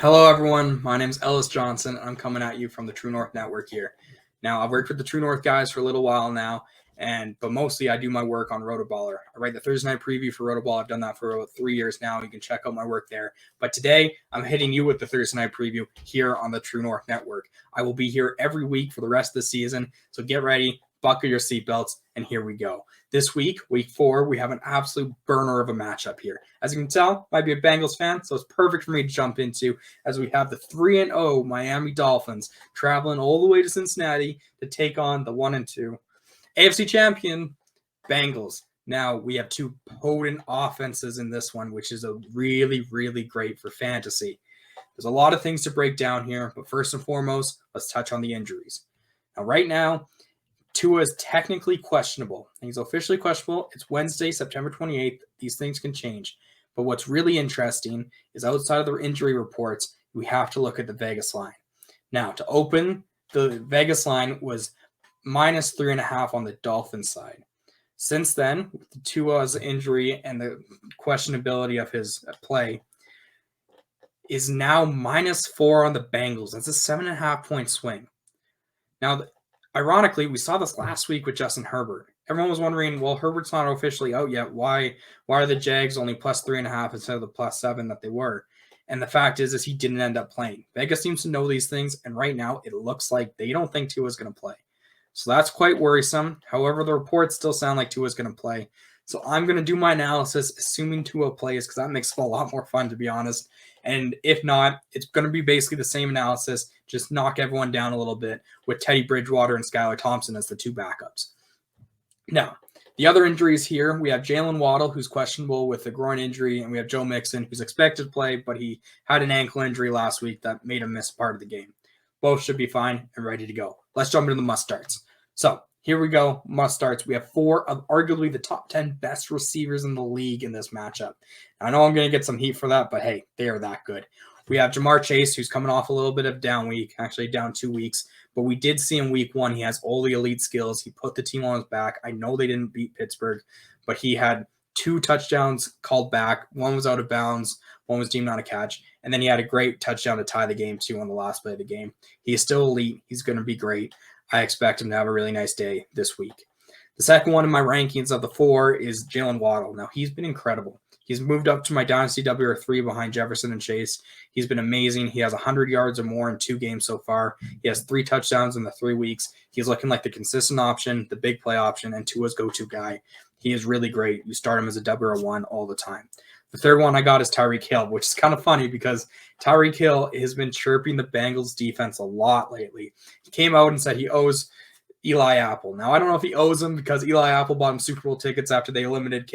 Hello, everyone. My name is Ellis Johnson. I'm coming at you from the True North Network here. Now, I've worked with the True North guys for a little while now, but mostly I do my work on Rotoballer. I write the Thursday night preview for Rotoball. I've done that for about 3 years now. You can check out my work there. But today, I'm hitting you with the Thursday night preview here on the True North Network. I will be here every week for the rest of the season, so get ready, buckle your seatbelts, and here we go. This week, week 4, we have an absolute burner of a matchup here. As you can tell, I might be a Bengals fan, so it's perfect for me to jump into as we have the 3-0 Miami Dolphins traveling all the way to Cincinnati to take on the 1-2 AFC champion Bengals. Now, we have two potent offenses in this one, which is a really, really great for fantasy. There's a lot of things to break down here, but first and foremost, let's touch on the injuries. Now, right now, Tua is technically questionable. He's officially questionable. It's Wednesday, September 28th. These things can change. But what's really interesting is outside of the injury reports, we have to look at the Vegas line. Now, to open, the Vegas line was minus 3.5 on the Dolphins side. Since then, with Tua's injury and the questionability of his play, is now minus 4 on the Bengals. That's a 7.5-point swing. Now, ironically, we saw this last week with Justin Herbert. Everyone was wondering, well, Herbert's not officially out yet. Why are the Jags only plus 3.5 instead of the plus 7 that they were? And the fact is he didn't end up playing. Vegas seems to know these things, and right now it looks like they don't think Tua's going to play. So that's quite worrisome. However, the reports still sound like Tua's going to play. So I'm going to do my analysis, assuming Tua plays, because that makes it a lot more fun, to be honest. And if not, it's going to be basically the same analysis, just knock everyone down a little bit with Teddy Bridgewater and Skylar Thompson as the two backups. Now, the other injuries here, we have Jalen Waddle, who's questionable with a groin injury, and we have Joe Mixon, who's expected to play, but he had an ankle injury last week that made him miss part of the game. Both should be fine and ready to go. Let's jump into the must-starts. So, here we go, must-starts. We have 4 of arguably the top 10 best receivers in the league in this matchup. Now, I know I'm going to get some heat for that, but hey, they are that good. We have Jamar Chase, who's coming off a little bit of down week, actually down 2 weeks. But we did see in week 1, he has all the elite skills. He put the team on his back. I know they didn't beat Pittsburgh, but he had 2 touchdowns called back. One was out of bounds. One was deemed not a catch. And then he had a great touchdown to tie the game, too, on the last play of the game. He is still elite. He's going to be great. I expect him to have a really nice day this week. The second one in my rankings of the 4 is Jalen Waddle. Now, he's been incredible. He's moved up to my Dynasty WR3 behind Jefferson and Chase. He's been amazing. He has 100 yards or more in 2 games so far. He has 3 touchdowns in the 3 weeks. He's looking like the consistent option, the big play option, and Tua's go-to guy. He is really great. You start him as a WR1 all the time. The third one I got is Tyreek Hill, which is kind of funny because Tyreek Hill has been chirping the Bengals defense a lot lately. He came out and said he owes Eli Apple. Now, I don't know if he owes him because Eli Apple bought him Super Bowl tickets after they eliminated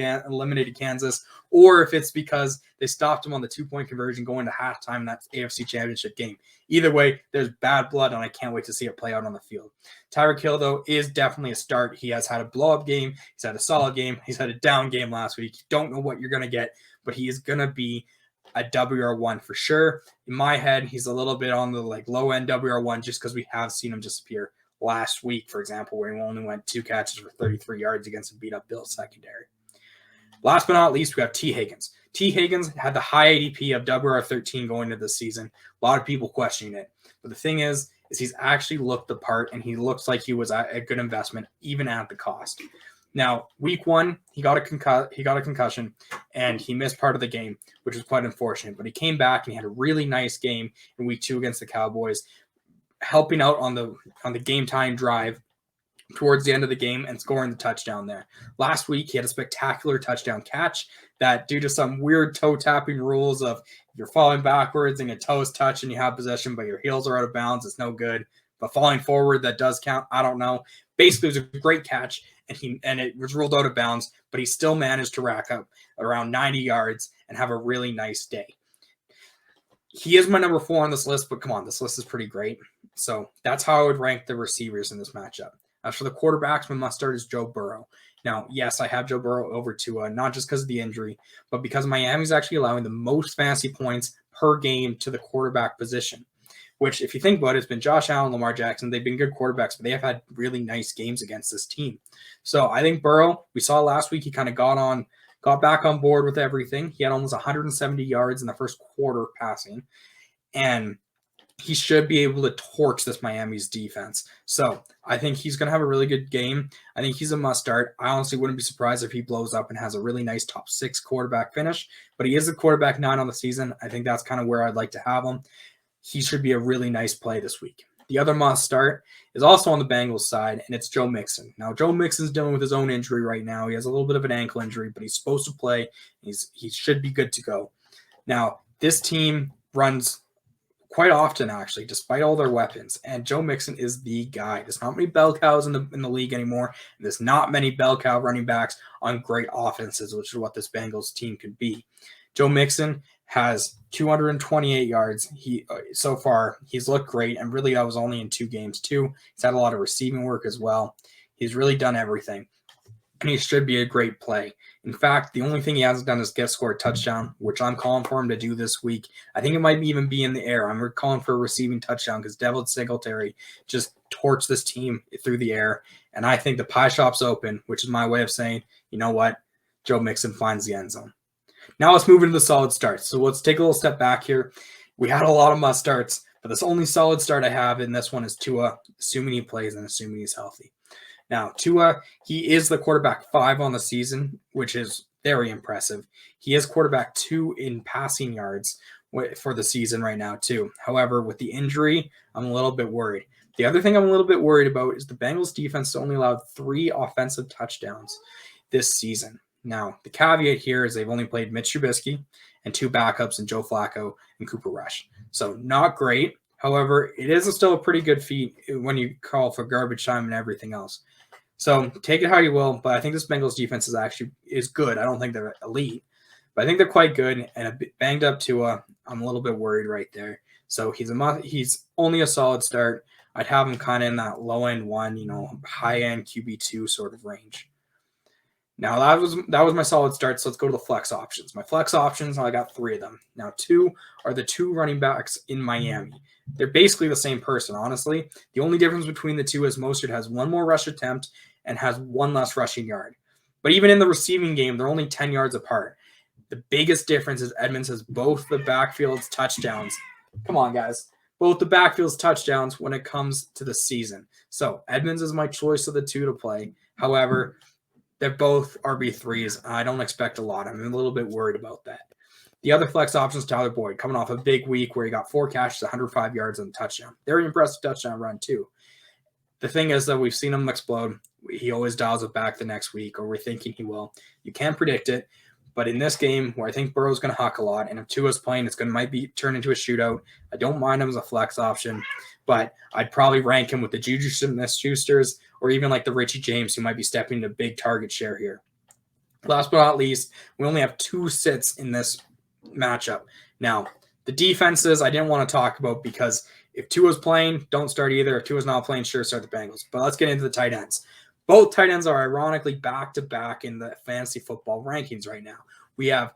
Kansas, or if it's because they stopped him on the 2-point conversion going to halftime in that AFC Championship game. Either way, there's bad blood, and I can't wait to see it play out on the field. Tyreek Hill, though, is definitely a start. He has had a blow-up game. He's had a solid game. He's had a down game last week. You don't know what you're going to get, but he is going to be a WR1 for sure. In my head, he's a little bit on the low-end WR1 just because we have seen him disappear. Last week, for example, where he only went 2 catches for 33 yards against a beat-up Bills secondary. Last but not least, we have T. Higgins. T. Higgins had the high ADP of WR13 going into this season. A lot of people questioning it. But the thing is he's actually looked the part, and he looks like he was a good investment, even at the cost. Now, week 1, he got a concussion, and he missed part of the game, which was quite unfortunate. But he came back, and he had a really nice game in week 2 against the Cowboys, helping out on the game time drive towards the end of the game and scoring the touchdown there. Last week, he had a spectacular touchdown catch that, due to some weird toe-tapping rules of if you're falling backwards and your toes touch and you have possession but your heels are out of bounds, it's no good. But falling forward, that does count. I don't know. Basically, it was a great catch, and it was ruled out of bounds, but he still managed to rack up around 90 yards and have a really nice day. He is my number 4 on this list, but come on, this list is pretty great. So that's how I would rank the receivers in this matchup. As for the quarterbacks, my must-start is Joe Burrow. Now, yes, I have Joe Burrow over Tua, not just because of the injury, but because Miami's actually allowing the most fantasy points per game to the quarterback position, which, if you think about it, it's been Josh Allen, Lamar Jackson. They've been good quarterbacks, but they have had really nice games against this team. So I think Burrow, we saw last week, he kind of got back on board with everything. He had almost 170 yards in the first quarter passing. and he should be able to torch this Miami's defense. So I think he's going to have a really good game. I think he's a must start. I honestly wouldn't be surprised if he blows up and has a really nice top 6 quarterback finish, but he is a quarterback 9 on the season. I think that's kind of where I'd like to have him. He should be a really nice play this week. The other must start is also on the Bengals side, and it's Joe Mixon. Now, Joe Mixon's dealing with his own injury right now. He has a little bit of an ankle injury, but he's supposed to play. He should be good to go. Now, this team runs quite often, actually, despite all their weapons, and Joe Mixon is the guy. There's not many bell cows in the league anymore. There's not many bell cow running backs on great offenses, which is what this Bengals team could be. Joe Mixon has 228 yards. So far, he's looked great, and really that was only in 2 games too. He's had a lot of receiving work as well. He's really done everything, and he should be a great play. In fact, the only thing he hasn't done is score a touchdown, which I'm calling for him to do this week. I think it might even be in the air. I'm calling for a receiving touchdown because Devin Singletary just torched this team through the air, and I think the pie shop's open, which is my way of saying, you know what, Joe Mixon finds the end zone. Now let's move into the solid starts. So let's take a little step back here. We had a lot of must starts, but this only solid start I have in this one is Tua, assuming he plays and assuming he's healthy. Now, Tua, he is the quarterback 5 on the season, which is very impressive. He is quarterback 2 in passing yards for the season right now, too. However, with the injury, I'm a little bit worried. The other thing I'm a little bit worried about is the Bengals defense only allowed 3 offensive touchdowns this season. Now, the caveat here is they've only played Mitch Trubisky and 2 backups in Joe Flacco and Cooper Rush. So not great. However, it is still a pretty good feat when you call for garbage time and everything else. So take it how you will, but I think this Bengals defense is good. I don't think they're elite, but I think they're quite good, and a bit banged up Tua, I'm a little bit worried right there. So he's only a solid start. I'd have him kind of in that low end 1, high end QB2 sort of range. Now that was my solid start. So let's go to the flex options. My flex options, I got 3 of them. Now 2 are the 2 running backs in Miami. They're basically the same person, honestly. The only difference between the 2 is Mostert has 1 more rush attempt and has 1 less rushing yard. But even in the receiving game, they're only 10 yards apart. The biggest difference is Edmonds has both the backfield's touchdowns. Come on, guys. Both the backfield's touchdowns when it comes to the season. So Edmonds is my choice of the 2 to play. However, they're both RB3s. I don't expect a lot. I'm a little bit worried about that. The other flex option is Tyler Boyd, coming off a big week where he got 4 catches, 105 yards, and a touchdown. Very impressive touchdown run, too. The thing is that we've seen him explode. He always dials it back the next week, or we're thinking he will. You can't predict it. But in this game, where I think Burrow's going to huck a lot, and if Tua's playing, might be turned into a shootout. I don't mind him as a flex option, but I'd probably rank him with the Juju Smith-Schusters or even like the Richie James, who might be stepping into big target share here. Last but not least, we only have 2 sits in this matchup. Now, the defenses I didn't want to talk about because if Tua's playing, don't start either. If Tua's not playing, sure, start the Bengals. But let's get into the tight ends. Both tight ends are ironically back-to-back in the fantasy football rankings right now. We have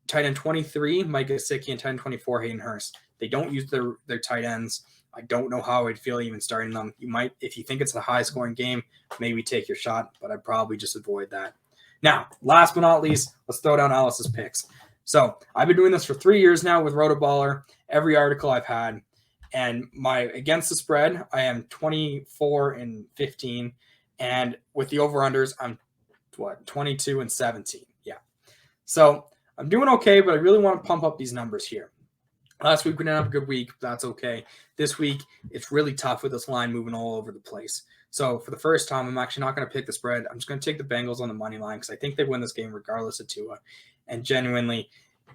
tight end 23, Mike Gesicki, and tight end 24, Hayden Hurst. They don't use their tight ends. I don't know how I'd feel even starting them. You might, if you think it's a high-scoring game, maybe take your shot, but I'd probably just avoid that. Now, last but not least, let's throw down Alice's picks. So I've been doing this for 3 years now with Rotoballer, every article I've had. And my against the spread, I am 24-15. And with the over-unders, I'm 22-17. Yeah. So I'm doing okay, but I really want to pump up these numbers here. Last week we didn't have a good week. But that's okay. This week, it's really tough with this line moving all over the place. So for the first time, I'm actually not going to pick the spread. I'm just going to take the Bengals on the money line because I think they win this game regardless of Tua. And genuinely,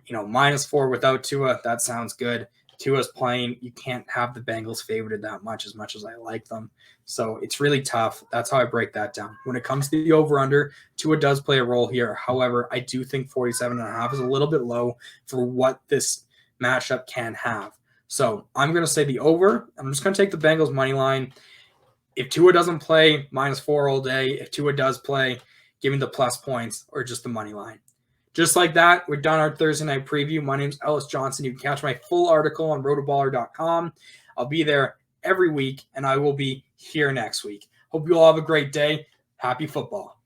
-4 without Tua, that sounds good. Tua's playing. You can't have the Bengals favored that much as I like them. So it's really tough. That's how I break that down. When it comes to the over-under, Tua does play a role here. However, I do think 47.5 is a little bit low for what this matchup can have. So I'm going to say the over. I'm just going to take the Bengals money line. If Tua doesn't play, -4 all day. If Tua does play, give me the plus points or just the money line. Just like that, we're done our Thursday night preview. My name's Ellis Johnson. You can catch my full article on rotoballer.com. I'll be there every week, and I will be here next week. Hope you all have a great day. Happy football.